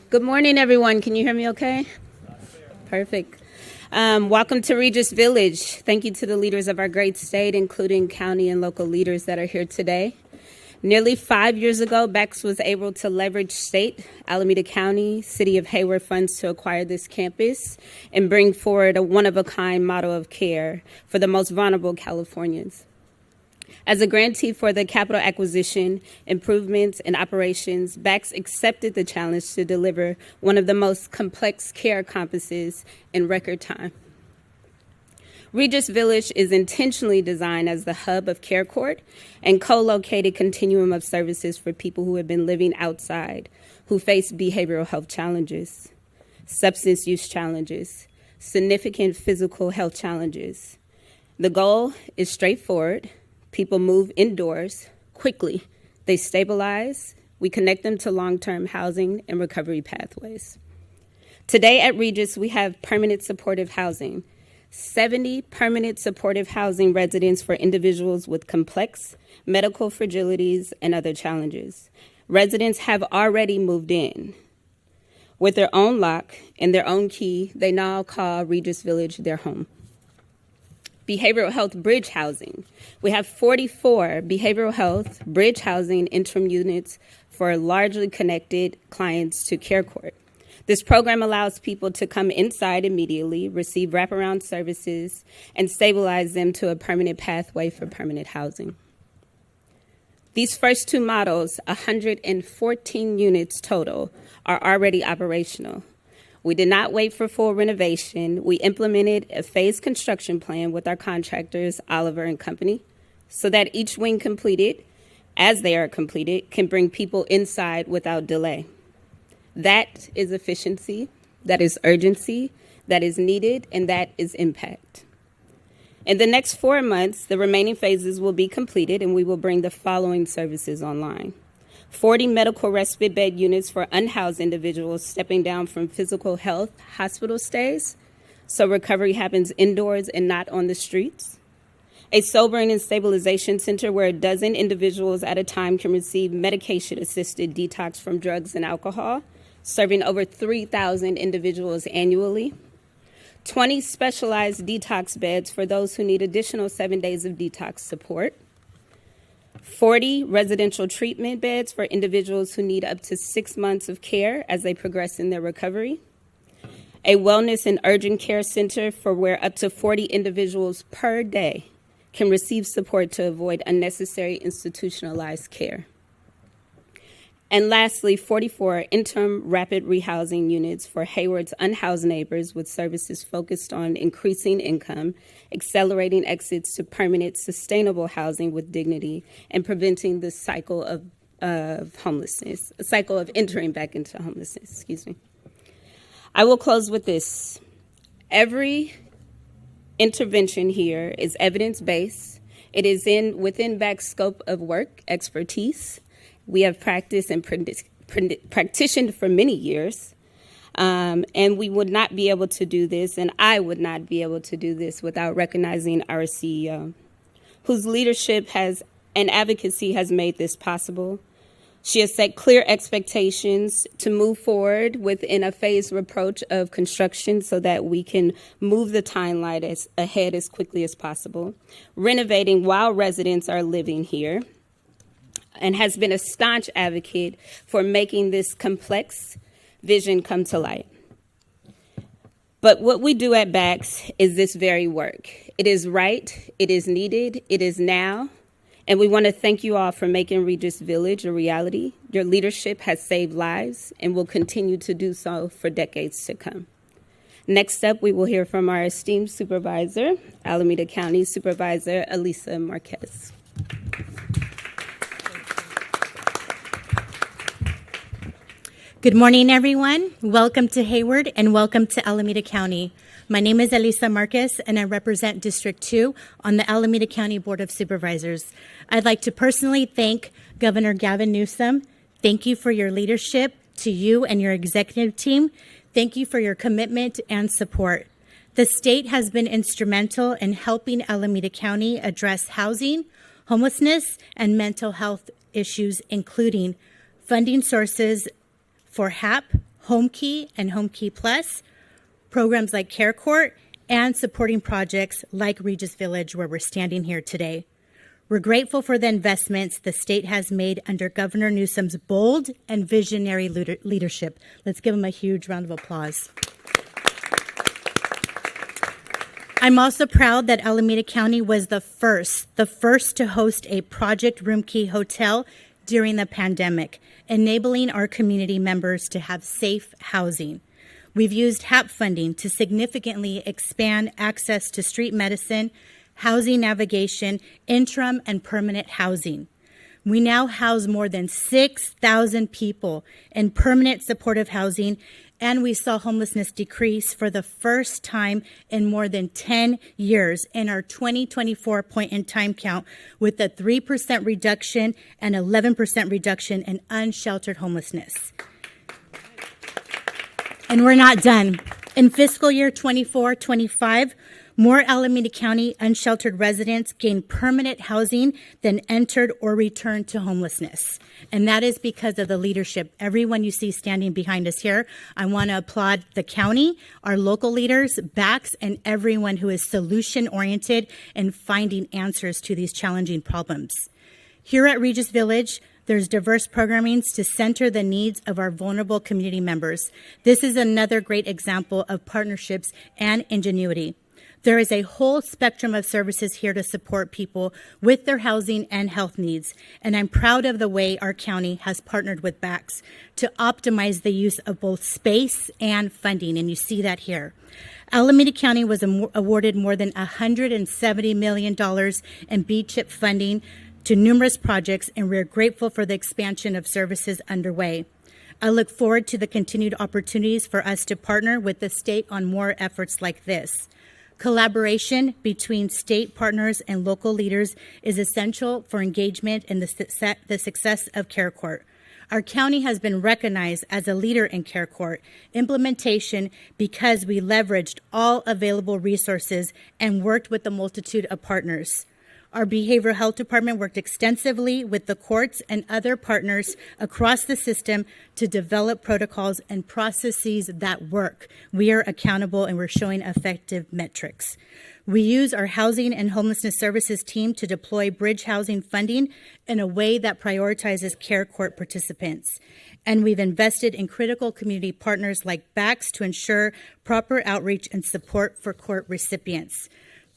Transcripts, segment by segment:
Good morning, everyone. Can you hear me okay? Perfect. Welcome to Regis Village. Thank you to the leaders of our great state, including county and local leaders that are here today. Nearly 5 years ago, BEX was able to leverage state, Alameda County, City of Hayward funds to acquire this campus and bring forward a one-of-a-kind model of care for the most vulnerable Californians. As a grantee for the capital acquisition, improvements, and operations, BEX accepted the challenge to deliver one of the most complex care campuses in record time. Regis Village is intentionally designed as the hub of care court and co-located continuum of services for people who have been living outside, who face behavioral health challenges, substance use challenges, significant physical health challenges. The goal is straightforward. People move indoors quickly. They stabilize. We connect them to long-term housing and recovery pathways. Today at Regis, we have permanent supportive housing, 70 permanent supportive housing residents for individuals with complex medical fragilities and other challenges. Residents have already moved in. With their own lock and their own key, they now call Regis Village their home. Behavioral health bridge housing. We have 44 behavioral health bridge housing interim units for largely connected clients to care court. This program allows people to come inside immediately, receive wraparound services, and stabilize them to a permanent pathway for permanent housing. These first two models, 114 units total, are already operational. We did not wait for full renovation. We implemented a phased construction plan with our contractors, Oliver and Company, so that each wing completed, as they are completed, can bring people inside without delay. That is efficiency, that is urgency, that is needed, and that is impact. In the next 4 months, the remaining phases will be completed, and we will bring the following services online. 40 medical respite bed units for unhoused individuals stepping down from physical health hospital stays, so recovery happens indoors and not on the streets. A sobering and stabilization center where 12 individuals at a time can receive medication-assisted detox from drugs and alcohol, serving over 3,000 individuals annually. 20 specialized detox beds for those who need additional 7 days of detox support. 40 residential treatment beds for individuals who need up to 6 months of care as they progress in their recovery. A wellness and urgent care center for where up to 40 individuals per day can receive support to avoid unnecessary institutionalized care. And lastly, 44 interim rapid rehousing units for Hayward's unhoused neighbors with services focused on increasing income, accelerating exits to permanent, sustainable housing with dignity, and preventing the cycle of homelessness, a cycle of entering back into homelessness, I will close with this. Every intervention here is evidence-based. It is within BAC's scope of work, expertise. We have practiced and practiced for many years, and we would not be able to do this, and I would not be able to do this without recognizing our CEO, whose leadership and advocacy has made this possible. She has set clear expectations to move forward within a phased approach of construction so that we can move the timeline ahead as quickly as possible, renovating while residents are living here, and has been a staunch advocate for making this complex vision come to light. But what we do at BACS is this very work. It is right, it is needed, it is now, and we want to thank you all for making Regis Village a reality. Your leadership has saved lives and will continue to do so for decades to come. Next up, we will hear from our esteemed supervisor, Alameda County Supervisor Elisa Marquez. Good morning, everyone. Welcome to Hayward and welcome to Alameda County. My name is Elisa Marquez, and I represent District 2 on the Alameda County Board of Supervisors. I'd like to personally thank Governor Gavin Newsom. Thank you for your leadership, to you and your executive team. Thank you for your commitment and support. The state has been instrumental in helping Alameda County address housing, homelessness, and mental health issues, including funding sources for HAP, Home Key and Home Key Plus, programs like Care Court, and supporting projects like Regis Village, where we're standing here today. We're grateful for the investments the state has made under Governor Newsom's bold and visionary leadership. Let's give him a huge round of applause. I'm also proud that Alameda County was the first to host a Project Room Key hotel during the pandemic, enabling our community members to have safe housing. We've used HAP funding to significantly expand access to street medicine, housing navigation, interim and permanent housing. We now house more than 6,000 people in permanent supportive housing, and we saw homelessness decrease for the first time in more than 10 years in our 2024 point-in-time count, with a 3% reduction and 11% reduction in unsheltered homelessness. And we're not done. In fiscal year 24-25, more Alameda County unsheltered residents gained permanent housing than entered or returned to homelessness. And that is because of the leadership. Everyone you see standing behind us here, I want to applaud the county, our local leaders, BACs, and everyone who is solution-oriented and finding answers to these challenging problems. Here at Regis Village, there's diverse programming to center the needs of our vulnerable community members. This is another great example of partnerships and ingenuity. There is a whole spectrum of services here to support people with their housing and health needs, and I'm proud of the way our county has partnered with BACs to optimize the use of both space and funding, and you see that here. Alameda County was awarded more than $170 million in B-CHIP funding to numerous projects, and we're grateful for the expansion of services underway. I look forward to the continued opportunities for us to partner with the state on more efforts like this. Collaboration between state partners and local leaders is essential for engagement in the success of Care Court. Our county has been recognized as a leader in Care Court implementation because we leveraged all available resources and worked with a multitude of partners. Our behavioral health department worked extensively with the courts and other partners across the system to develop protocols and processes that work. We are accountable and we're showing effective metrics. We use our housing and homelessness services team to deploy bridge housing funding in a way that prioritizes Care Court participants. And we've invested in critical community partners like BACs to ensure proper outreach and support for court recipients.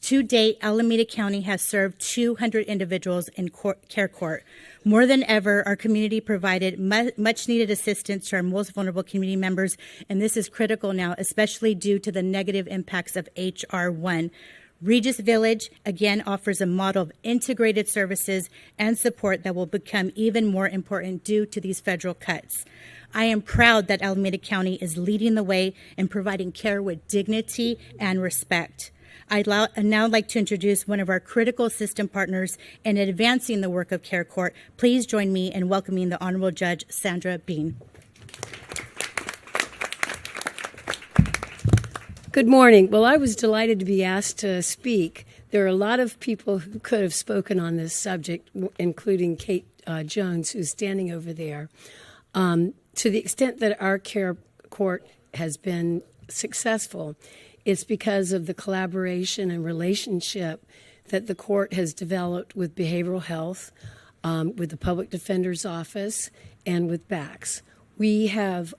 To date, Alameda County has served 200 individuals in Care Court. More than ever, our community provided much needed assistance to our most vulnerable community members, and this is critical now, especially due to the negative impacts of H.R. 1. Regis Village, again, offers a model of integrated services and support that will become even more important due to these federal cuts. I am proud that Alameda County is leading the way in providing care with dignity and respect. I'd now like to introduce one of our critical system partners in advancing the work of Care Court. Please join me in welcoming the Honorable Judge Sandra Bean. Good morning. Well, I was delighted to be asked to speak. There are a lot of people who could have spoken on this subject, including Kate Jones, who's standing over there. To the extent that our Care Court has been successful, it's because of the collaboration and relationship that the court has developed with behavioral health, with the Public Defender's Office, and with BACs. We have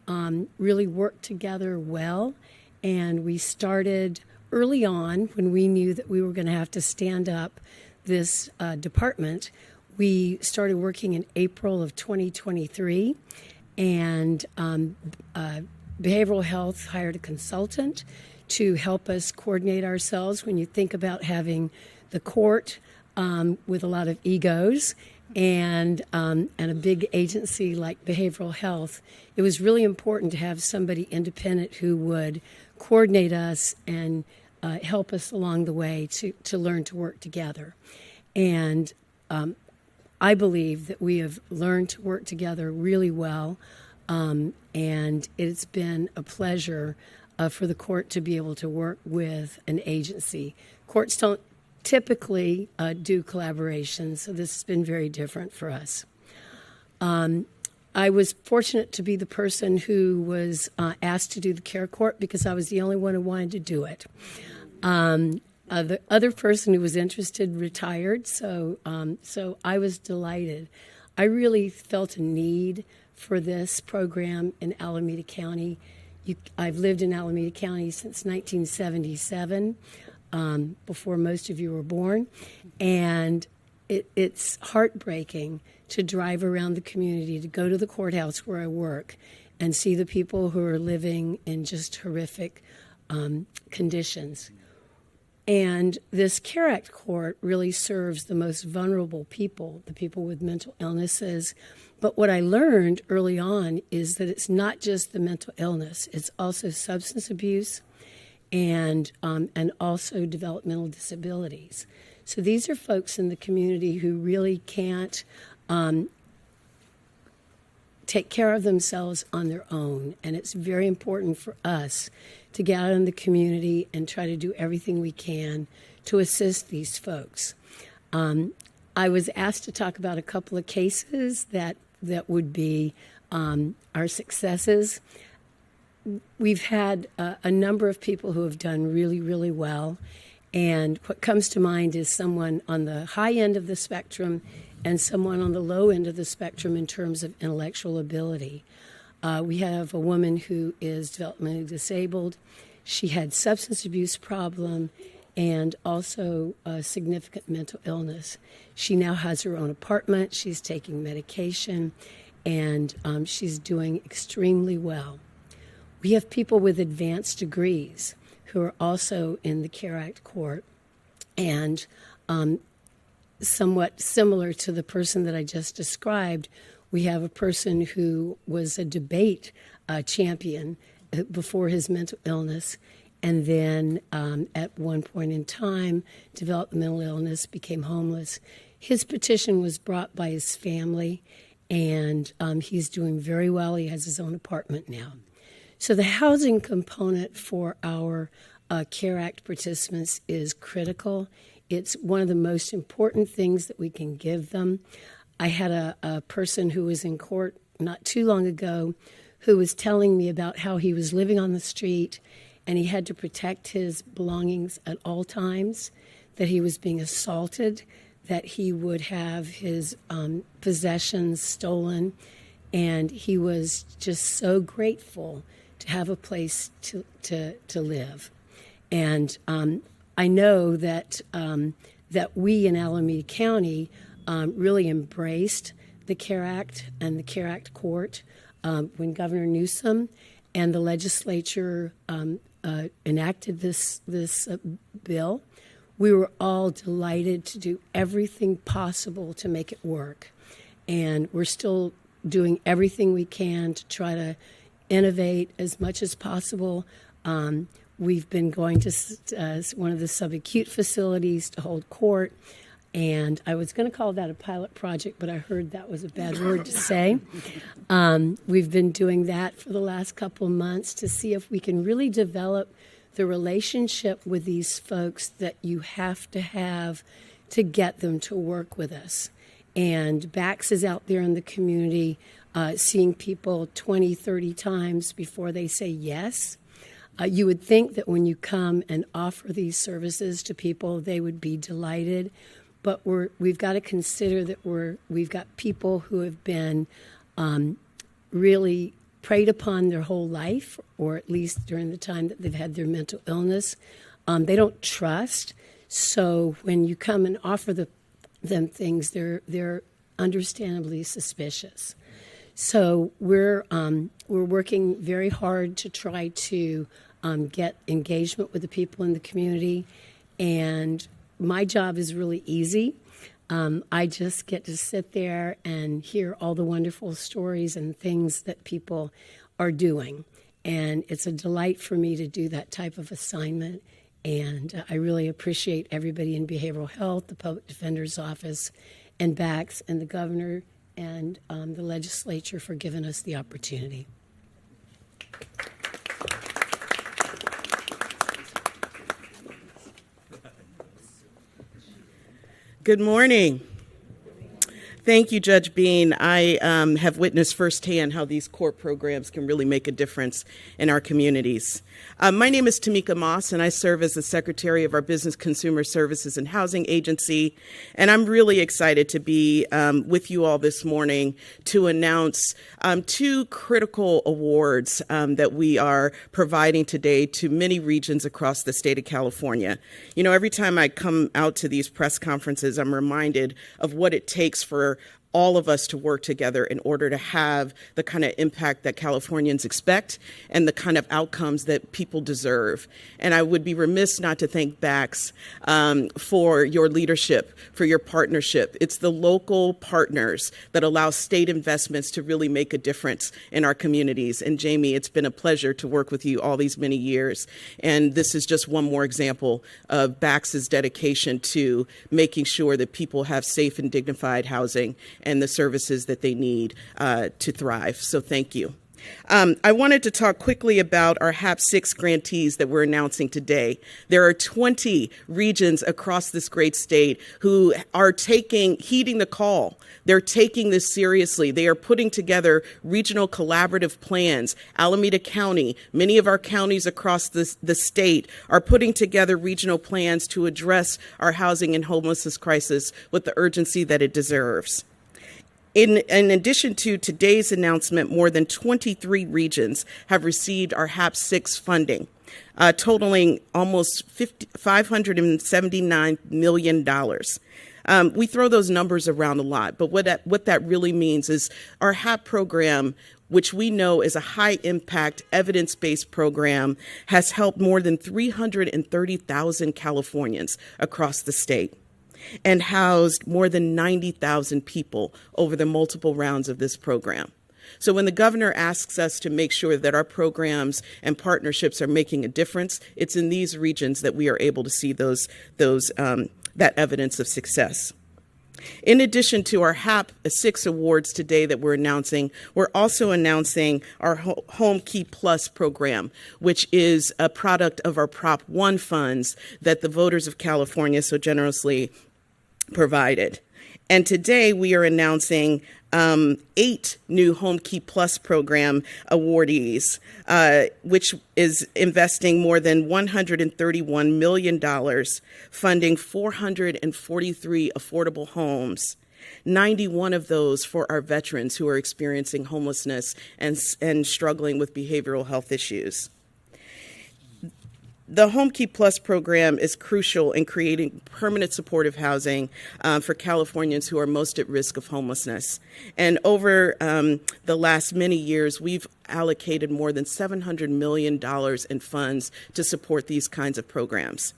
really worked together well, and we started early on when we knew that we were going to have to stand up this department. We started working in April of 2023, and behavioral health hired a consultant to help us coordinate ourselves. When you think about having the court with a lot of egos and a big agency like behavioral health, it was really important to have somebody independent who would coordinate us and help us along the way to learn to work together. And I believe that we have learned to work together really well, and it's been a pleasure for the court to be able to work with an agency. Courts don't typically do collaboration, so this has been very different for us. I was fortunate to be the person who was asked to do the care court because I was the only one who wanted to do it. The other person who was interested retired, so I was delighted. I really felt a need for this program in Alameda County. I've lived in Alameda County since 1977, before most of you were born, and it's heartbreaking to drive around the community, to go to the courthouse where I work, and see the people who are living in just horrific conditions. And this CARE Act court really serves the most vulnerable people, the people with mental illnesses. But what I learned early on is that it's not just the mental illness, it's also substance abuse and also developmental disabilities. So these are folks in the community who really can't take care of themselves on their own. And it's very important for us to get out in the community and try to do everything we can to assist these folks. I was asked to talk about a couple of cases that would be our successes. We've had a number of people who have done really, really well. And what comes to mind is someone on the high end of the spectrum and someone on the low end of the spectrum in terms of intellectual ability. We have a woman who is developmentally disabled. She had substance abuse problem and also a significant mental illness. She now has her own apartment. She's taking medication, and she's doing extremely well. We have people with advanced degrees who are also in the CARE Act court, and somewhat similar to the person that I just described, we have a person who was a debate champion before his mental illness, and then at one point in time developed mental illness, became homeless. His petition was brought by his family, and he's doing very well. He has his own apartment now. So the housing component for our CARE Act participants is critical. It's one of the most important things that we can give them. I had a person who was in court not too long ago who was telling me about how he was living on the street and he had to protect his belongings at all times, that he was being assaulted, that he would have his possessions stolen, and he was just so grateful to have a place to live. And I know that we in Alameda County really embraced the CARE Act and the CARE Act court when Governor Newsom and the legislature enacted this bill. We were all delighted to do everything possible to make it work. And we're still doing everything we can to try to innovate as much as possible. We've been going to one of the subacute facilities to hold court, and I was going to call that a pilot project, but I heard that was a bad word to say. We've been doing that for the last couple of months to see if we can really develop the relationship with these folks that you have to get them to work with us. And Bax is out there in the community seeing people 20, 30 times before they say yes. You would think that when you come and offer these services to people, they would be delighted. But we've got to consider that we've got people who have been really preyed upon their whole life, or at least during the time that they've had their mental illness. They don't trust. So when you come and offer them things, they're understandably suspicious. So we're working very hard to try to get engagement with the people in the community, and my job is really easy. I just get to sit there and hear all the wonderful stories and things that people are doing, and it's a delight for me to do that type of assignment. And I really appreciate everybody in behavioral health, the Public Defender's Office, and Bax, and the governor and the legislature for giving us the opportunity. Good morning. Thank you, Judge Bean. I have witnessed firsthand how these court programs can really make a difference in our communities. My name is Tamika Moss, and I serve as the Secretary of our Business Consumer Services and Housing Agency. And I'm really excited to be with you all this morning to announce two critical awards that we are providing today to many regions across the state of California. You know, every time I come out to these press conferences, I'm reminded of what it takes for all of us to work together in order to have the kind of impact that Californians expect and the kind of outcomes that people deserve. And I would be remiss not to thank BACS for your leadership, for your partnership. It's the local partners that allow state investments to really make a difference in our communities. And Jamie, it's been a pleasure to work with you all these many years. And this is just one more example of BACS's dedication to making sure that people have safe and dignified housing and the services that they need to thrive. So thank you. I wanted to talk quickly about our HAP 6 grantees that we're announcing today. There are 20 regions across this great state who are heeding the call. They're taking this seriously. They are putting together regional collaborative plans. Alameda County, many of our counties across the state are putting together regional plans to address our housing and homelessness crisis with the urgency that it deserves. In addition to today's announcement, more than 23 regions have received our HAP 6 funding, totaling almost $579 million. We throw those numbers around a lot, but what that really means is our HAP program, which we know is a high-impact, evidence-based program, has helped more than 330,000 Californians across the state and housed more than 90,000 people over the multiple rounds of this program. So when the governor asks us to make sure that our programs and partnerships are making a difference, it's in these regions that we are able to see that evidence of success. In addition to our HAP 6 awards today that we're announcing, we're also announcing our Home Key Plus program, which is a product of our Prop 1 funds that the voters of California so generously provided. And today we are announcing 8 new Home Key Plus program awardees, which is investing more than $131 million, funding 443 affordable homes, 91 of those for our veterans who are experiencing homelessness and struggling with behavioral health issues. The Home Key Plus program is crucial in creating permanent supportive housing for Californians who are most at risk of homelessness. And over the last many years, we've allocated more than $700 million in funds to support these kinds of programs.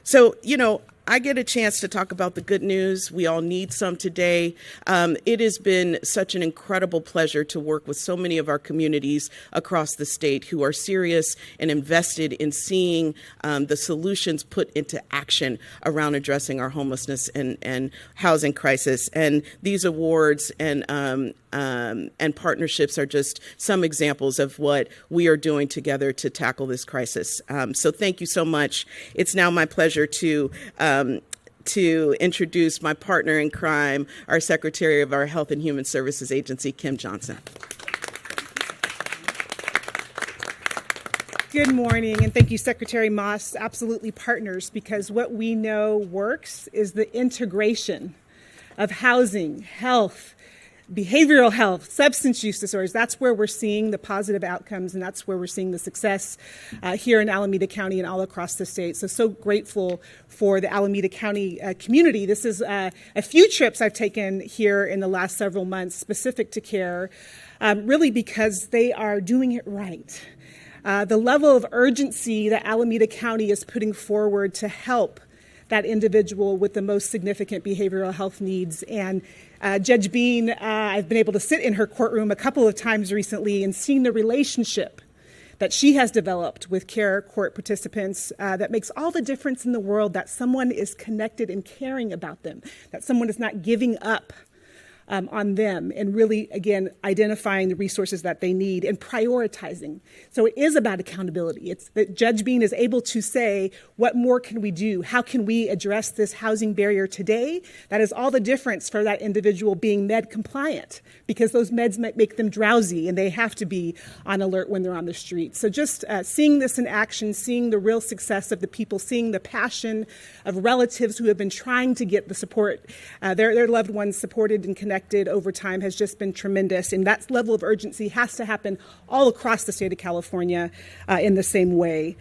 So, you know, I get a chance to talk about the good news. We all need some today. It has been such an incredible pleasure to work with so many of our communities across the state who are serious and invested in seeing the solutions put into action around addressing our homelessness and housing crisis. And these awards and partnerships are just some examples of what we are doing together to tackle this crisis. So thank you so much. It's now my pleasure to introduce my partner in crime, our Secretary of our Health and Human Services Agency, Kim Johnson. Good morning, and thank you, Secretary Moss. Absolutely partners, because what we know works is the integration of housing, health, behavioral health, substance use disorders. That's where we're seeing the positive outcomes, and that's where we're seeing the success here in Alameda County and all across the state. So grateful for the Alameda County community. This is a few trips I've taken here in the last several months specific to care, really because they are doing it right. The level of urgency that Alameda County is putting forward to help that individual with the most significant behavioral health needs. And Judge Bean, I've been able to sit in her courtroom a couple of times recently and seen the relationship that she has developed with care court participants that makes all the difference in the world, that someone is connected and caring about them, that someone is not giving up on them, and really, again, identifying the resources that they need and prioritizing. So it is about accountability. It's that Judge Bean is able to say, what more can we do? How can we address this housing barrier today? That is all the difference for that individual being med compliant, because those meds might make them drowsy and they have to be on alert when they're on the street. So just seeing this in action, seeing the real success of the people, seeing the passion of relatives who have been trying to get the support, their loved ones supported and connected over time has just been tremendous. And that level of urgency has to happen all across the state of California in the same way.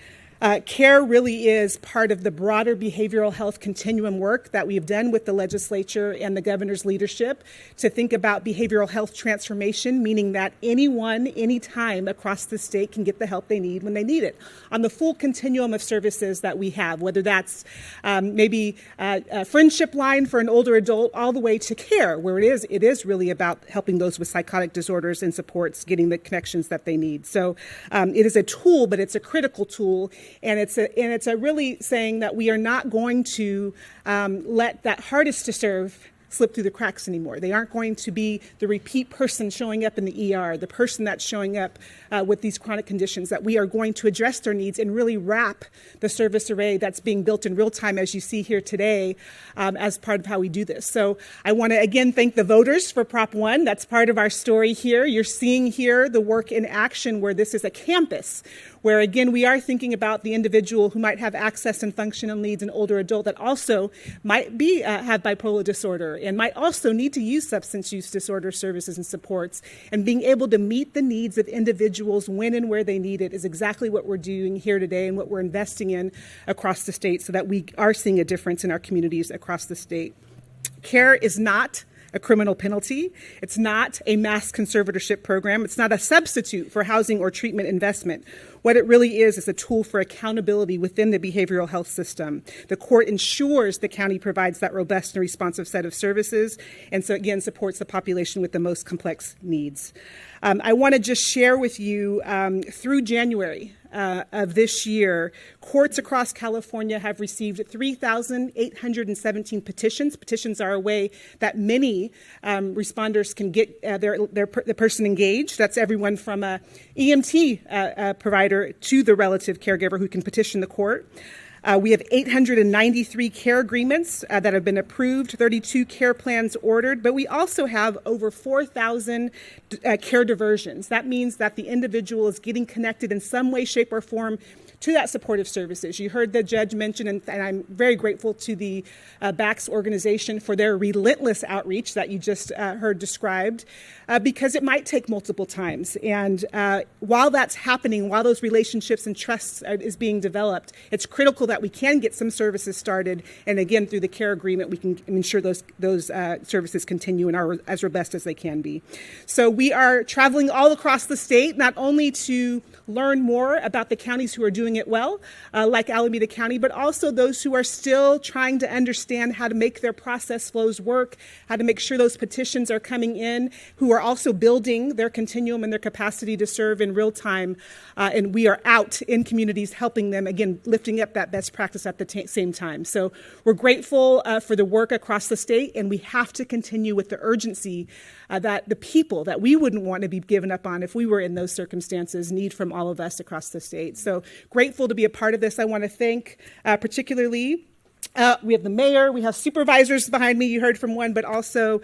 CARE really is part of the broader behavioral health continuum work that we've done with the legislature and the governor's leadership to think about behavioral health transformation, meaning that anyone, anytime across the state can get the help they need when they need it on the full continuum of services that we have, whether that's maybe a friendship line for an older adult all the way to CARE, where it is really about helping those with psychotic disorders and supports getting the connections that they need. So it is a tool, but it's a critical tool. And it's a really saying that we are not going to let that hardest to serve slip through the cracks anymore. They aren't going to be the repeat person showing up in the ER, the person that's showing up with these chronic conditions, that we are going to address their needs and really wrap the service array that's being built in real time, as you see here today, as part of how we do this. So I want to again thank the voters for Prop 1. That's part of our story here. You're seeing here the work in action where this is a campus, where again we are thinking about the individual who might have access and functional needs, an older adult that also might be have bipolar disorder and might also need to use substance use disorder services and supports, and being able to meet the needs of individuals when and where they need it is exactly what we're doing here today and what we're investing in across the state, so that we are seeing a difference in our communities across the state. CARE is not a criminal penalty. It's not a mass conservatorship program. It's not a substitute for housing or treatment investment. What it really is a tool for accountability within the behavioral health system. The court ensures the county provides that robust and responsive set of services, and so again supports the population with the most complex needs. I want to just share with you through January of this year, courts across California have received 3,817 petitions. Petitions are a way that many responders can get the person engaged. That's everyone from a EMT provider to the relative caregiver who can petition the court. We have 893 care agreements that have been approved, 32 care plans ordered, but we also have over 4,000 care diversions. That means that the individual is getting connected in some way, shape, or form to that supportive services. You heard the judge mention, and I'm very grateful to the BACS organization for their relentless outreach that you just heard described, because it might take multiple times. And while that's happening, while those relationships and trusts is being developed, it's critical that we can get some services started. And again, through the care agreement, we can ensure those services continue and are as robust as they can be. So we are traveling all across the state, not only to learn more about the counties who are doing it well, like Alameda County, but also those who are still trying to understand how to make their process flows work, how to make sure those petitions are coming in, who are also building their continuum and their capacity to serve in real time. And we are out in communities helping them, again, lifting up that best practice at the same time. So we're grateful for the work across the state, and we have to continue with the urgency that the people that we wouldn't want to be given up on if we were in those circumstances need from all of us across the state. So grateful to be a part of this. I want to thank particularly we have the mayor, we have supervisors behind me, you heard from one, but also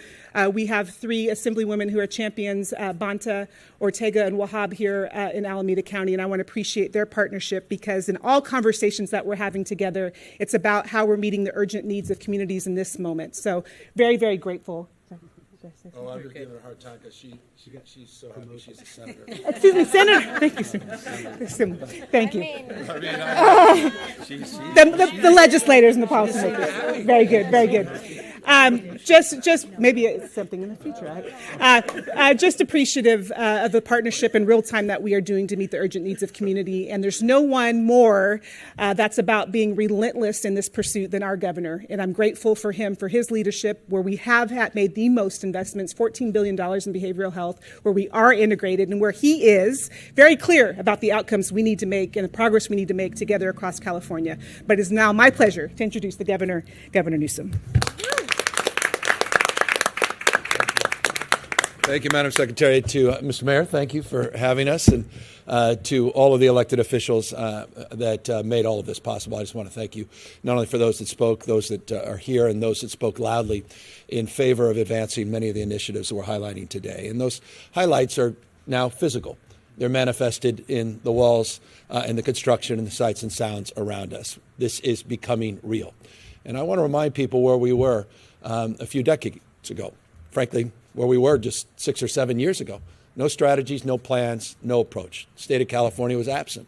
we have 3 assemblywomen who are champions, Banta, Ortega, and Wahab here in Alameda County, and I want to appreciate their partnership, because in all conversations that we're having together, it's about how we're meeting the urgent needs of communities in this moment. So very, very grateful. Oh, I'm just giving her a hard time because she's so happy she's a senator. Excuse me, Senator. Thank you, Senator. Thank you. The legislators and the policymakers. Very good, very good. Just maybe it's something in the future. Right? Just appreciative of the partnership in real time that we are doing to meet the urgent needs of community. And there's no one more that's about being relentless in this pursuit than our governor. And I'm grateful for him, for his leadership, where we have made the most investments, $14 billion in behavioral health, where we are integrated, and where he is very clear about the outcomes we need to make and the progress we need to make together across California. But it is now my pleasure to introduce the governor, Governor Newsom. Thank you, Madam Secretary. To Mr. Mayor, thank you for having us, and to all of the elected officials that made all of this possible. I just want to thank you not only for those that spoke, those that are here, and those that spoke loudly in favor of advancing many of the initiatives that we're highlighting today. And those highlights are now physical. They're manifested in the walls and the construction and the sights and sounds around us. This is becoming real. And I want to remind people where we were a few decades ago. Frankly, where we were just 6 or 7 years ago. No strategies, no plans, no approach. The state of California was absent.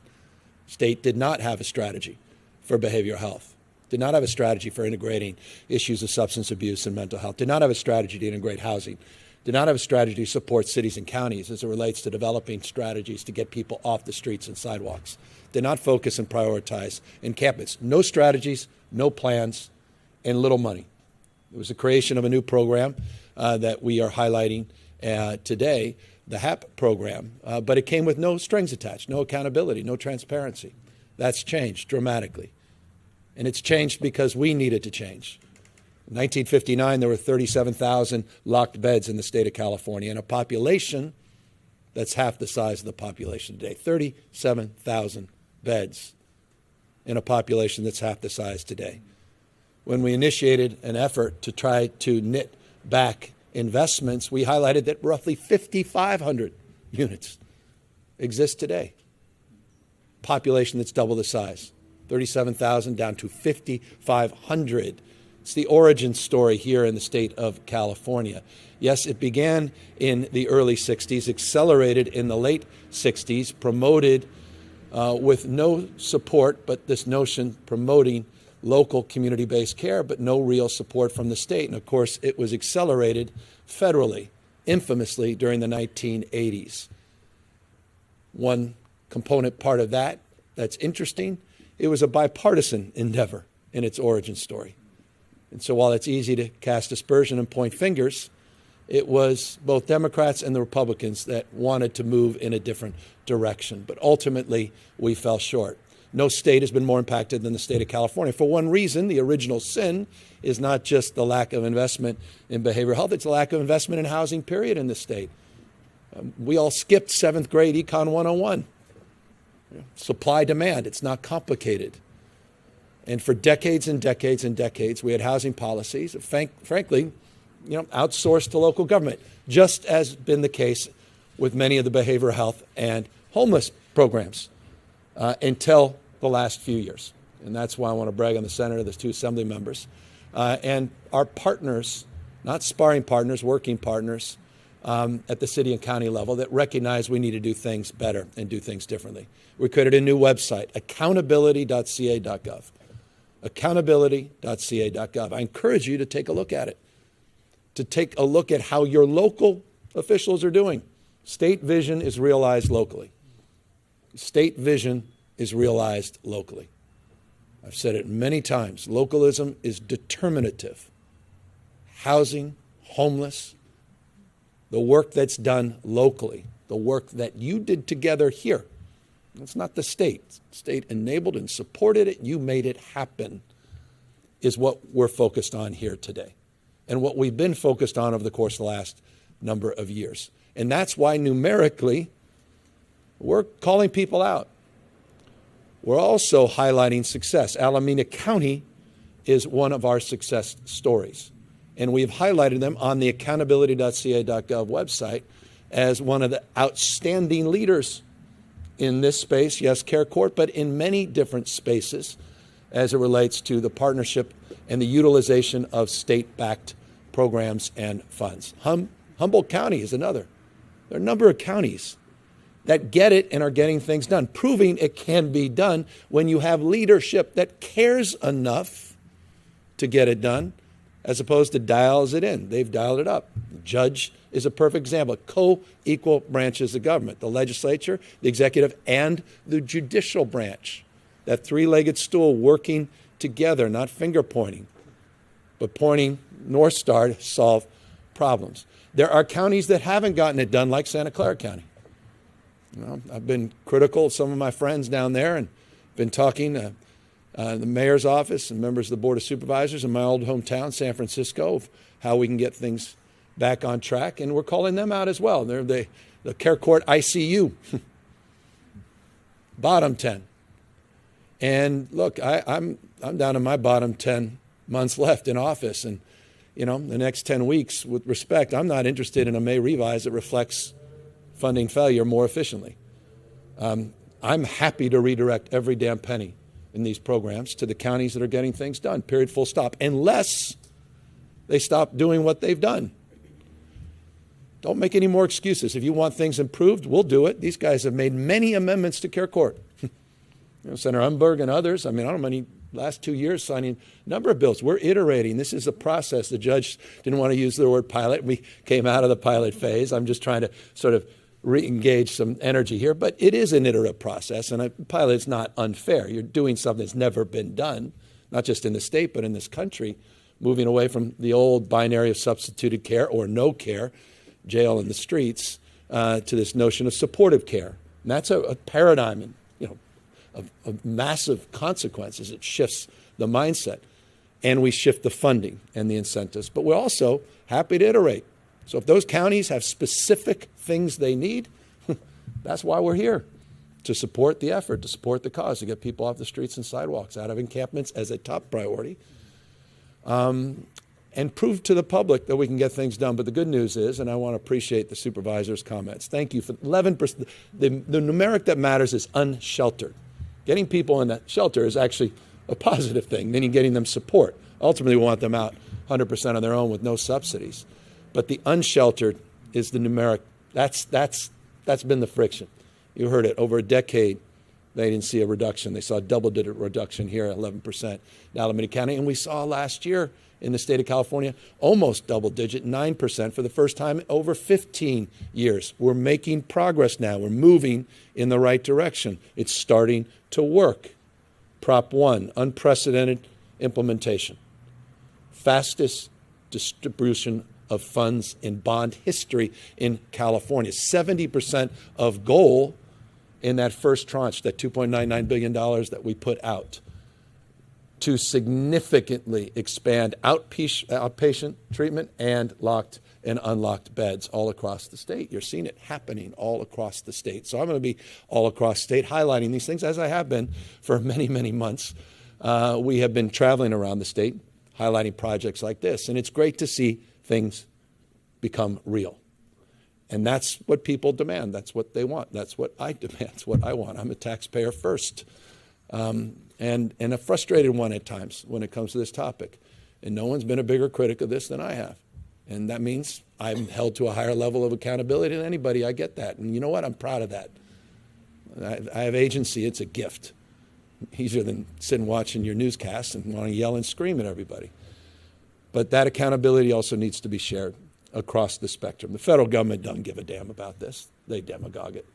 The state did not have a strategy for behavioral health, did not have a strategy for integrating issues of substance abuse and mental health, did not have a strategy to integrate housing, did not have a strategy to support cities and counties as it relates to developing strategies to get people off the streets and sidewalks, did not focus and prioritize encampments. No strategies, no plans, and little money. It was the creation of a new program that we are highlighting today, the HAP program, but it came with no strings attached, no accountability, no transparency. That's changed dramatically. And it's changed because we needed to change. In 1959, there were 37,000 locked beds in the state of California, and a population that's half the size of the population today. 37,000 beds in a population that's half the size today. When we initiated an effort to try to knit back investments, we highlighted that roughly 5,500 units exist today. Population that's double the size, 37,000 down to 5,500. It's the origin story here in the state of California. Yes, it began in the early 60s, accelerated in the late 60s, promoted with no support, but this notion promoting local community-based care, but no real support from the state. And of course, it was accelerated federally, infamously, during the 1980s. One component part of that that's interesting, it was a bipartisan endeavor in its origin story. And so while it's easy to cast aspersion and point fingers, it was both Democrats and the Republicans that wanted to move in a different direction. But ultimately, we fell short. No state has been more impacted than the state of California. For one reason, the original sin is not just the lack of investment in behavioral health, it's the lack of investment in housing, period, in the state. We all skipped 7th grade Econ 101. Supply demand, it's not complicated. And for decades and decades and decades, we had housing policies that frankly, outsourced to local government, just as been the case with many of the behavioral health and homeless programs until the last few years. And that's why I want to brag on the Senator, the 2 assembly members, and our partners, not sparring partners, working partners at the city and county level that recognize we need to do things better and do things differently. We created a new website, accountability.ca.gov. Accountability.ca.gov. I encourage you to take a look at it, to take a look at how your local officials are doing. State vision is realized locally. State vision is realized locally. I've said it many times. Localism is determinative. Housing, homeless, the work that's done locally, the work that you did together here. It's not the state. The state enabled and supported it. You made it happen, is what we're focused on here today, and what we've been focused on over the course of the last number of years. And that's why numerically, we're calling people out. We're also highlighting success. Alameda County is one of our success stories. And we've highlighted them on the accountability.ca.gov website as one of the outstanding leaders in this space, yes, Care Court, but in many different spaces as it relates to the partnership and the utilization of state-backed programs and funds. Humboldt County is another. There are a number of counties that get it and are getting things done, proving it can be done when you have leadership that cares enough to get it done, as opposed to dials it in. They've dialed it up. The judge is a perfect example. Co-equal branches of government, the legislature, the executive, and the judicial branch. That three-legged stool working together, not finger pointing, but pointing North Star to solve problems. There are counties that haven't gotten it done, like Santa Clara County. I've been critical of some of my friends down there and been talking to the mayor's office and members of the Board of Supervisors in my old hometown, San Francisco, of how we can get things back on track, and we're calling them out as well. They're the care court ICU, bottom 10. And look, I'm down to my bottom 10 months left in office, and the next 10 weeks, with respect, I'm not interested in a May revise that reflects funding failure more efficiently. I'm happy to redirect every damn penny in these programs to the counties that are getting things done, period, full stop, unless they stop doing what they've done. Don't make any more excuses. If you want things improved, we'll do it. These guys have made many amendments to care court. Senator Umberg and others, I don't know how many, last 2 years signing a number of bills. We're iterating. This is a process. The judge didn't want to use the word pilot. We came out of the pilot phase. I'm just trying to sort of re-engage some energy here. But it is an iterative process, and a pilot is not unfair. You're doing something that's never been done, not just in the state, but in this country, moving away from the old binary of substituted care or no care, jail in the streets, to this notion of supportive care. And that's a paradigm of massive consequences. It shifts the mindset, and we shift the funding and the incentives. But we're also happy to iterate. So if those counties have specific things they need, that's why we're here, to support the effort, to support the cause, to get people off the streets and sidewalks, out of encampments as a top priority, and prove to the public that we can get things done. But the good news is, and I want to appreciate the supervisor's comments, thank you for 11%. The numeric that matters is unsheltered. Getting people in that shelter is actually a positive thing, meaning getting them support. Ultimately, we want them out 100% on their own with no subsidies. But the unsheltered is the numeric. That's been the friction. You heard it. Over a decade, they didn't see a reduction. They saw a double-digit reduction here at 11% in Alameda County. And we saw last year in the state of California almost double-digit, 9% for the first time in over 15 years. We're making progress now. We're moving in the right direction. It's starting to work. Prop 1, unprecedented implementation. Fastest distribution of funds in bond history in California. 70% of goal in that first tranche, that $2.99 billion that we put out, to significantly expand outpatient treatment and locked and unlocked beds all across the state. You're seeing it happening all across the state. So I'm going to be all across state highlighting these things, as I have been for many, many months. We have been traveling around the state highlighting projects like this, and it's great to see things become real. And that's what people demand. That's what they want. That's what I demand. That's what I want. I'm a taxpayer first. And a frustrated one at times when it comes to this topic. And no one's been a bigger critic of this than I have. And that means I'm held to a higher level of accountability than anybody. I get that. And you know what? I'm proud of that. I have agency. It's a gift. Easier than sitting watching your newscast and wanting to yell and scream at everybody. But that accountability also needs to be shared across the spectrum. The federal government doesn't give a damn about this. They demagogue it.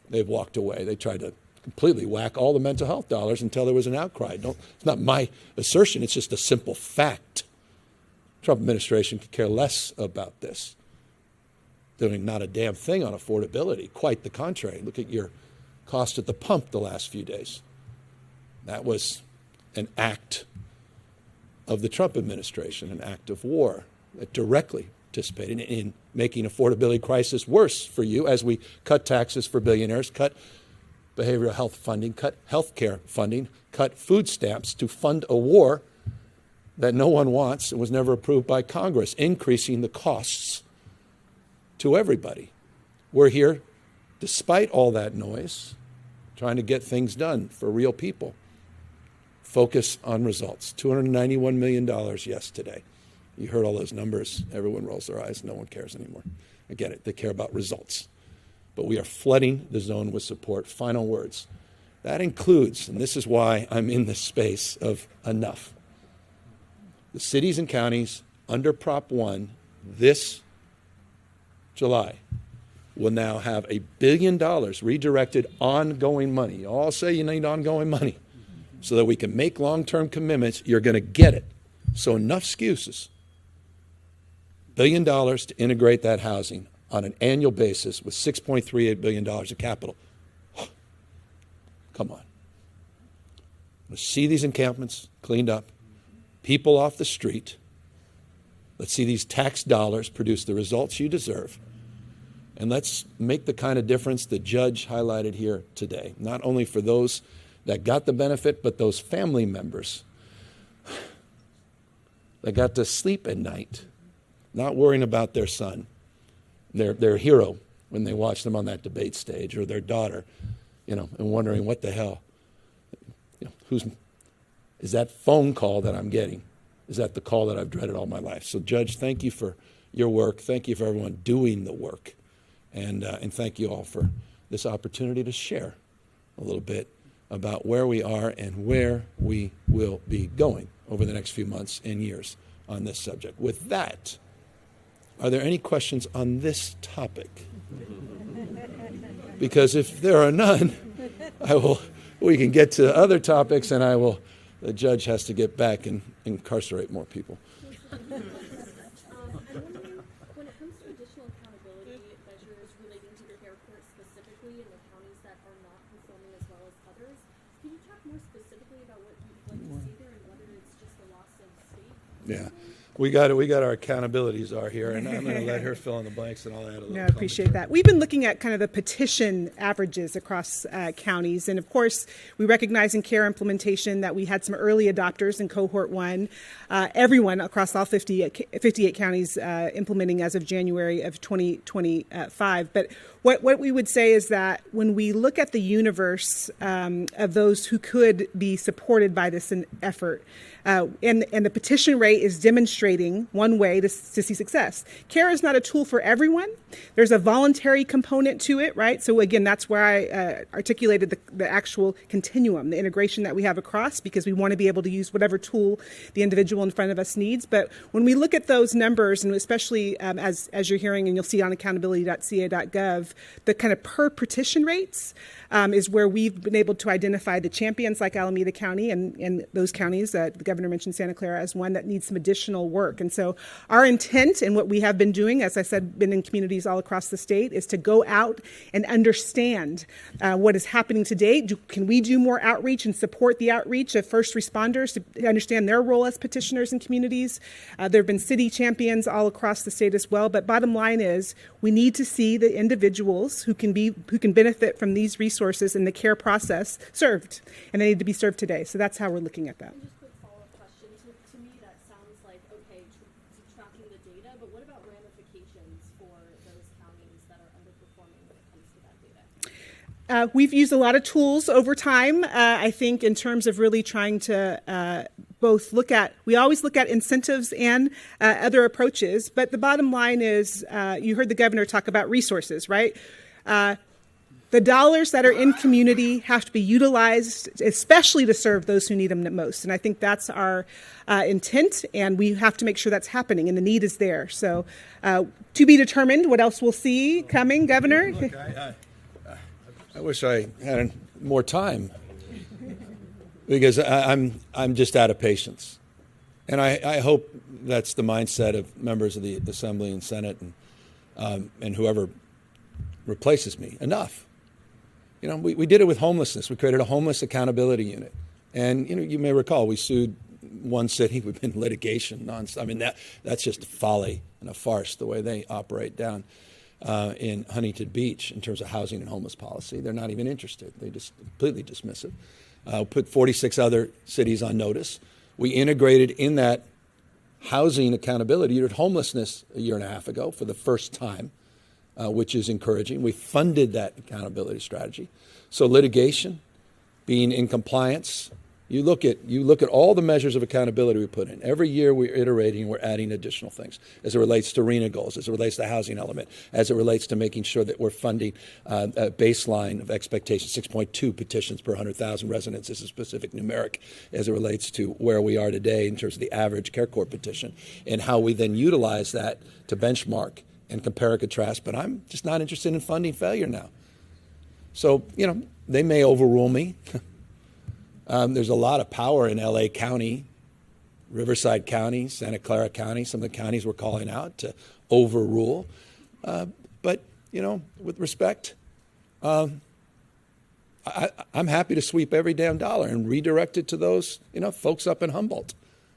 They've walked away. They tried to completely whack all the mental health dollars until there was an outcry. It's not my assertion. It's just a simple fact. Trump administration could care less about this. Doing not a damn thing on affordability. Quite the contrary. Look at your cost at the pump the last few days. That was an act of the Trump administration, an act of war that directly participated in making affordability crisis worse for you as we cut taxes for billionaires, cut behavioral health funding, cut health care funding, cut food stamps to fund a war that no one wants and was never approved by Congress, increasing the costs to everybody. We're here, despite all that noise, trying to get things done for real people. Focus on results. $291 million yesterday. You heard all those numbers. Everyone rolls their eyes. No one cares anymore. I get it. They care about results. But we are flooding the zone with support. Final words. That includes, and this is why I'm in this space of enough, the cities and counties under Prop 1 this July will now have $1 billion redirected ongoing money. You all say you need ongoing money so that we can make long-term commitments. You're going to get it. So enough excuses. $1 billion to integrate that housing on an annual basis with $6.38 billion of capital. Come on. Let's see these encampments cleaned up, people off the street, Let's see these tax dollars produce the results you deserve. And let's make the kind of difference the judge highlighted here today, not only for those that got the benefit, but those family members that got to sleep at night, not worrying about their son, their hero, when they watched them on that debate stage, or their daughter, and wondering what the hell, is that phone call that I'm getting? Is that the call that I've dreaded all my life? So, Judge, thank you for your work. Thank you for everyone doing the work. And thank you all for this opportunity to share a little bit about where we are and where we will be going over the next few months and years on this subject. With that, are there any questions on this topic? Because if there are none, we can get to other topics, and the judge has to get back and incarcerate more people. I'm wondering, when it comes to additional accountability measures relating to the airport specifically in the counties that are not performing as well as others, can you talk more specifically about what you see there and whether it's just a loss of state? Yeah. We got our accountability czar here, and I'm going to let her fill in the blanks, and I'll add a little. No, I appreciate that. We've been looking at kind of the petition averages across counties, and of course, we recognize in care implementation that we had some early adopters in cohort 1. Everyone across all 58 counties implementing as of January of 2025. But what we would say is that when we look at the universe of those who could be supported by this effort, and the petition rate is demonstrating one way to see success. CARE is not a tool for everyone. There's a voluntary component to it, right? So again, that's where I articulated the actual continuum, the integration that we have across, because we want to be able to use whatever tool the individual in front of us needs. But when we look at those numbers, and especially as you're hearing, and you'll see on accountability.ca.gov, the kind of per petition rates is where we've been able to identify the champions like Alameda County and those counties. The governor mentioned Santa Clara as one that needs some additional work. And so our intent and what we have been doing, as I said, been in communities all across the state, is to go out and understand what is happening today. Can we do more outreach and support the outreach of first responders to understand their role as petitioners in communities? There have been city champions all across the state as well. But bottom line is we need to see the individuals who can benefit from these resources in the care process served, and they need to be served today. So that's how we're looking at that. Just quick follow-up question. To me, that sounds like, okay, tracking the data, but what about ramifications for those counties that are underperforming when it comes to that data? We've used a lot of tools over time, I think, in terms of really trying to both we always look at incentives and other approaches, but the bottom line is, you heard the governor talk about resources, right? The dollars that are in community have to be utilized, especially to serve those who need them the most. And I think that's our intent, and we have to make sure that's happening, and the need is there. So to be determined what else we'll see coming, Governor. Look, I wish I had more time, because I'm just out of patience. And I hope that's the mindset of members of the Assembly and Senate and whoever replaces me. Enough. We did it with homelessness. We created a homeless accountability unit. And, you may recall, we sued one city. We've been in litigation nonstop. I mean, that's just a folly and a farce, the way they operate down in Huntington Beach in terms of housing and homeless policy. They're not even interested. They just completely dismiss it. Put 46 other cities on notice. We integrated in that housing accountability unit homelessness a year and a half ago for the first time. Which is encouraging. We funded that accountability strategy. So litigation, being in compliance, you look at all the measures of accountability we put in. Every year we're iterating, we're adding additional things as it relates to RENA goals, as it relates to the housing element, as it relates to making sure that we're funding a baseline of expectations, 6.2 petitions per 100,000 residents is a specific numeric as it relates to where we are today in terms of the average care court petition, and how we then utilize that to benchmark and compare and contrast. But I'm just not interested in funding failure now. So, they may overrule me. There's a lot of power in L.A. County, Riverside County, Santa Clara County, some of the counties we're calling out to overrule. But, with respect, I'm happy to sweep every damn dollar and redirect it to those, folks up in Humboldt,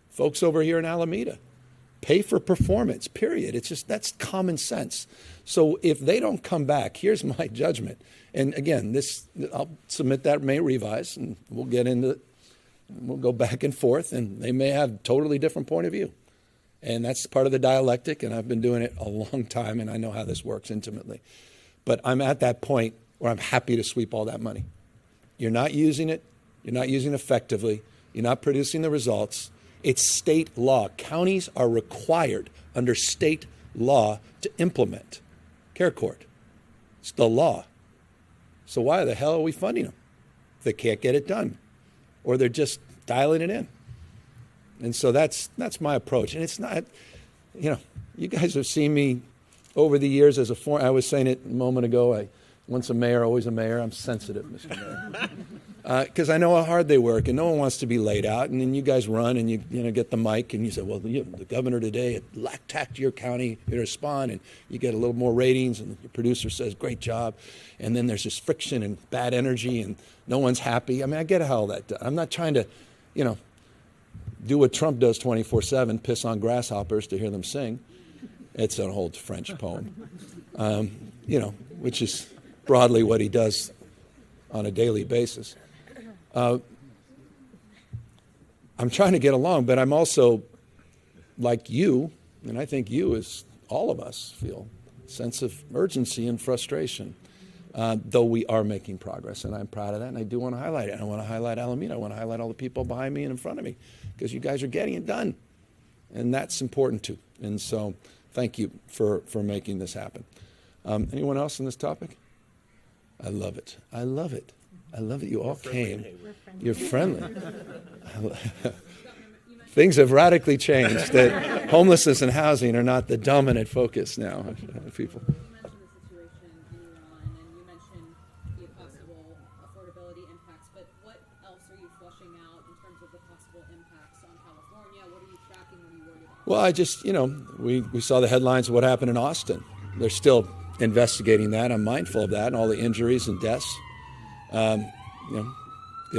folks over here in Alameda, pay for performance, period. It's just, that's common sense. So if they don't come back, here's my judgment. And again, I'll submit that may revise, and we'll get into it. We'll go back and forth, and they may have a totally different point of view. And that's part of the dialectic, and I've been doing it a long time, and I know how this works intimately. But I'm at that point where I'm happy to sweep all that money. You're not using it. You're not using it effectively. You're not producing the results. It's state law. Counties are required under state law to implement care court. It's the law. So why the hell are we funding them if they can't get it done? Or they're just dialing it in. And so that's my approach. And it's not, you guys have seen me over the years as I was saying it a moment ago, once a mayor, always a mayor. I'm sensitive, Mr. Mayor. Because I know how hard they work, and no one wants to be laid out. And then you guys run and you get the mic and you say, well, the governor today attacked your county, you respond, and you get a little more ratings, and the producer says, great job. And then there's this friction and bad energy, and no one's happy. I mean, I get how all that does. I'm not trying to, do what Trump does 24/7, piss on grasshoppers to hear them sing. It's an old French poem, which is broadly what he does on a daily basis. I'm trying to get along, but I'm also like you, and I think you, as all of us, feel a sense of urgency and frustration, though we are making progress, and I'm proud of that, and I do want to highlight it. And I want to highlight Alameda. I want to highlight all the people behind me and in front of me, because you guys are getting it done, and that's important too. And so thank you for making this happen. Anyone else on this topic? I love it. I love it. I love that you all came. You're friendly. Things have radically changed. That homelessness and housing are not the dominant focus now of people. You mentioned the situation in Iran, and you mentioned the possible affordability impacts, but what else are you fleshing out in terms of the possible impacts on California? What are you tracking? What are you worried about? Well, I just, we saw the headlines of what happened in Austin. They're still investigating that. I'm mindful of that and all the injuries and deaths. The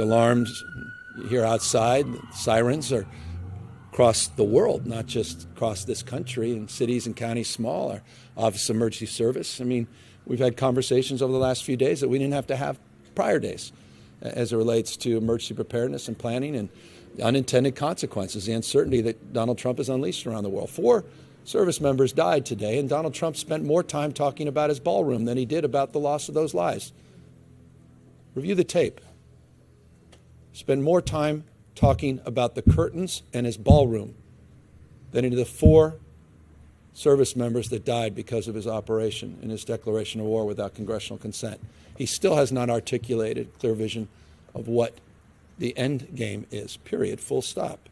alarms you hear outside, the sirens are across the world, not just across this country, in cities and counties small. Our Office of Emergency Service. I mean, we've had conversations over the last few days that we didn't have to have prior days as it relates to emergency preparedness and planning and unintended consequences, the uncertainty that Donald Trump has unleashed around the world. 4 service members died today, and Donald Trump spent more time talking about his ballroom than he did about the loss of those lives. Review the tape. Spend more time talking about the curtains and his ballroom than into the 4 service members that died because of his operation in his declaration of war without congressional consent. He still has not articulated clear vision of what the end game is, period, full stop.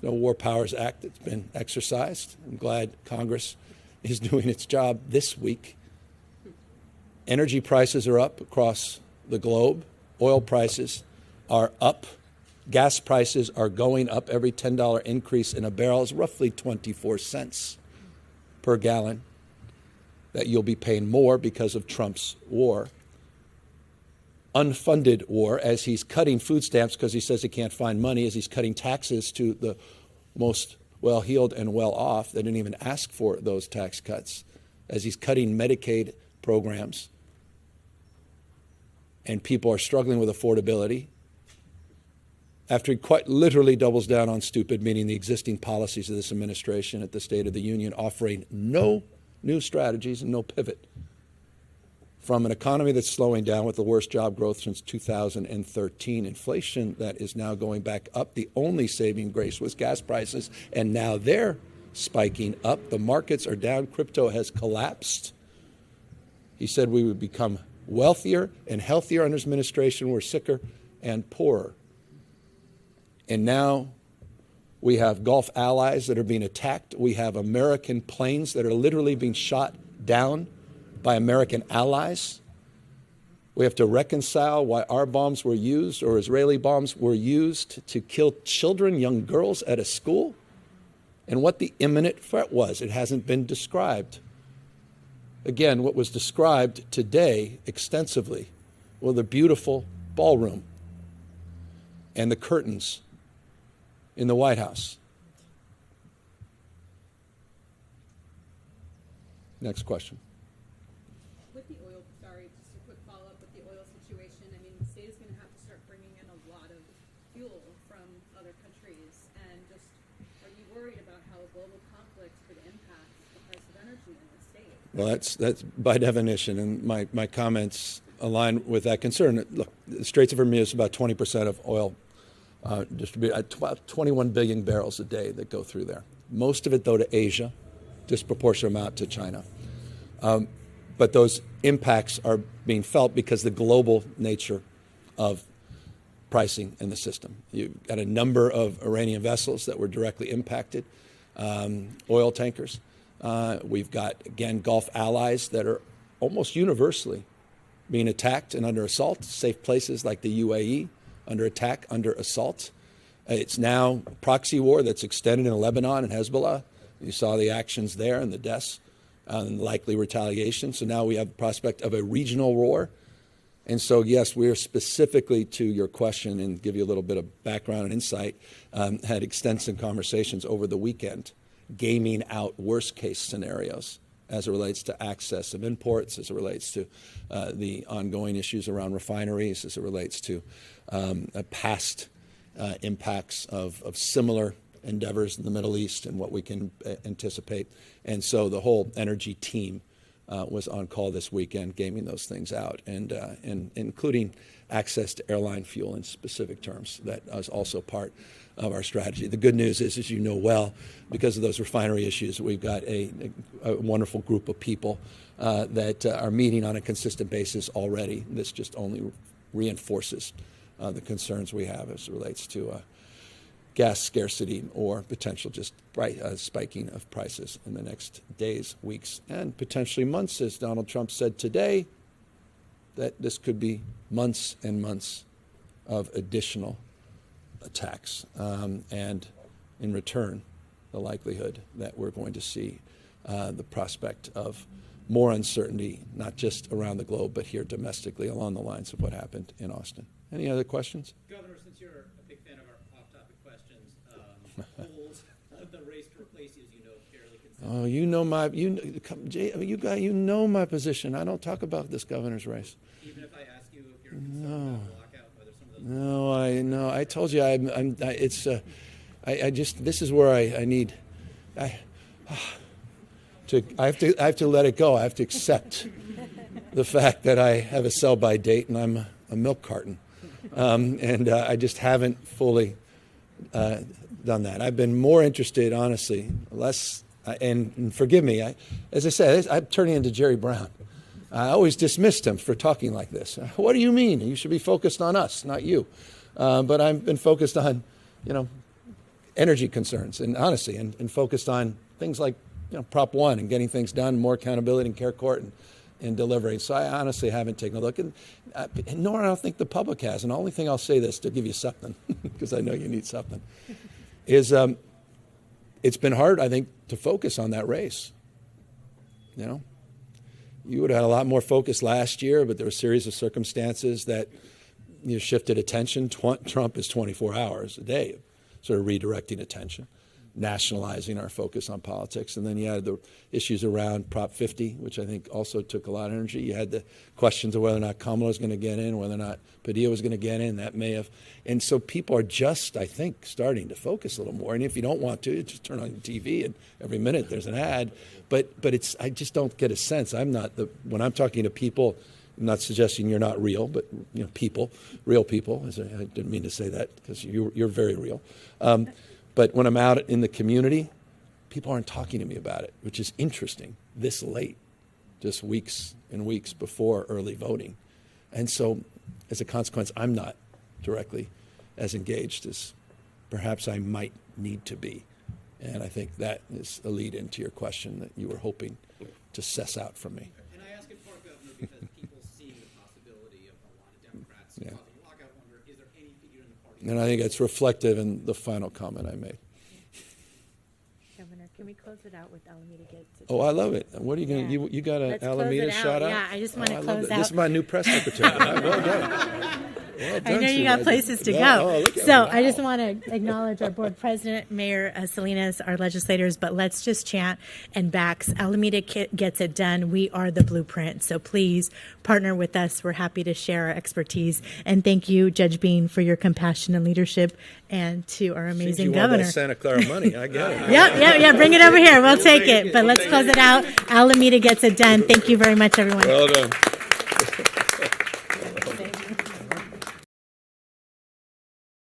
There's no War Powers Act that's been exercised. I'm glad Congress is doing its job this week. Energy prices are up across the globe. Oil prices are up. Gas prices are going up. Every $10 increase in a barrel is roughly 24 cents per gallon that you'll be paying more because of Trump's war. Unfunded war, as he's cutting food stamps because he says he can't find money, as he's cutting taxes to the most well-heeled and well-off that didn't even ask for those tax cuts, as he's cutting Medicaid programs, and people are struggling with affordability, after he quite literally doubles down on stupid, meaning the existing policies of this administration at the State of the Union, offering no new strategies and no pivot from an economy that's slowing down with the worst job growth since 2013, inflation that is now going back up. The only saving grace was gas prices, and now they're spiking up. The markets are down. Crypto has collapsed. He said we would become wealthier and healthier under his administration. We're sicker and poorer. And now we have Gulf allies that are being attacked. We have American planes that are literally being shot down by American allies. We have to reconcile why our bombs were used or Israeli bombs were used to kill children, young girls at a school, and what the imminent threat was. It hasn't been described. Again, what was described today extensively were the beautiful ballroom and the curtains in the White House. Next question. With the oil, sorry, just a quick follow-up with the oil situation. I mean, the state is going to have to start bringing in a lot of fuel from other countries. And just, are you worried about how a global conflict could impact the price of energy in the state? Well, that's by definition, and my comments align with that concern. Look, the Straits of Hormuz is about 20% of oil distributed, about 21 billion barrels a day that go through there. Most of it, though, to Asia, disproportionate amount to China. But those impacts are being felt because the global nature of pricing in the system. You've got a number of Iranian vessels that were directly impacted, oil tankers. We've got, again, Gulf allies that are almost universally being attacked and under assault. Safe places like the UAE under attack, under assault. It's now a proxy war that's extended in Lebanon and Hezbollah. You saw the actions there and the deaths and likely retaliation. So now we have the prospect of a regional war. And so, yes, we are specifically to your question and give you a little bit of background and insight, had extensive conversations over the weekend, gaming out worst case scenarios as it relates to access of imports, as it relates to the ongoing issues around refineries, as it relates to past impacts of similar endeavors in the Middle East and what we can anticipate. And so the whole energy team was on call this weekend, gaming those things out, and including access to airline fuel in specific terms. That was also part of our strategy. The good news is, as you know well, because of those refinery issues, we've got a wonderful group of people that are meeting on a consistent basis already. This just only reinforces the concerns we have as it relates to gas scarcity or potential just spiking of prices in the next days, weeks, and potentially months, as Donald Trump said today, that this could be months and months of additional attacks. And in return, the likelihood that we're going to see the prospect of more uncertainty, not just around the globe, but here domestically along the lines of what happened in Austin. Any other questions? Governor, since you're a big fan of our off-topic questions, polls, the race to replace you, as you know, fairly consistent. Oh, you know my position. I don't talk about this governor's race. Even if I ask you if you're concerned about lockout, whether some of those. No, I know. I told you. This is where I need. I have to let it go. I have to accept the fact that I have a sell-by date and I'm a milk carton. And I just haven't fully done that. I've been more interested, honestly, less, and forgive me, as I said, I'm turning into Jerry Brown. I always dismissed him for talking like this. What do you mean? You should be focused on us, not you. But I've been focused on, energy concerns, and honestly, and focused on things like, Prop 1 and getting things done, more accountability in care court and delivery. So I honestly haven't taken a look, and nor I don't think the public has. And the only thing I'll say this to give you something, because I know you need something, is it's been hard, I think, to focus on that race. You would have had a lot more focus last year, but there were a series of circumstances that shifted attention. Trump is 24 hours a day, sort of redirecting attention, nationalizing our focus on politics. And then you had the issues around Prop 50, which I think also took a lot of energy. You had the questions of whether or not Kamala was going to get in, whether or not Padilla was going to get in. That may have. And so people are just, I think, starting to focus a little more. And if you don't want to, just turn on your TV and every minute there's an ad. But it's, I just don't get a sense. When I'm talking to people, I'm not suggesting you're not real, but people, real people. I didn't mean to say that because you're very real. But when I'm out in the community, people aren't talking to me about it, which is interesting this late, just weeks and weeks before early voting. And so as a consequence, I'm not directly as engaged as perhaps I might need to be. And I think that is a lead into your question that you were hoping to suss out from me. And I ask in part, Governor, because people see the possibility of a lot of Democrats causing lockout. Wonder, is there any figure in the party? And I think it's reflective in the final comment I made. Governor, can we close it out with Alameda Gates? Oh, I love it. What are you going to, you got an Alameda shout out? Yeah, I just want to close out. This is my new press secretary. Well done. I know you got places to go. So I just want to acknowledge our board president, Mayor Salinas, our legislators, but let's just chant and backs. Alameda gets it done. We are the blueprint. So please partner with us. We're happy to share our expertise. And thank you, Judge Bean, for your compassion and leadership, and to our amazing governor. Santa Clara money. I get it. Yeah. Bring it over here. We'll take it. But let's close it out. Alameda gets it done. Thank you very much, everyone. Well done.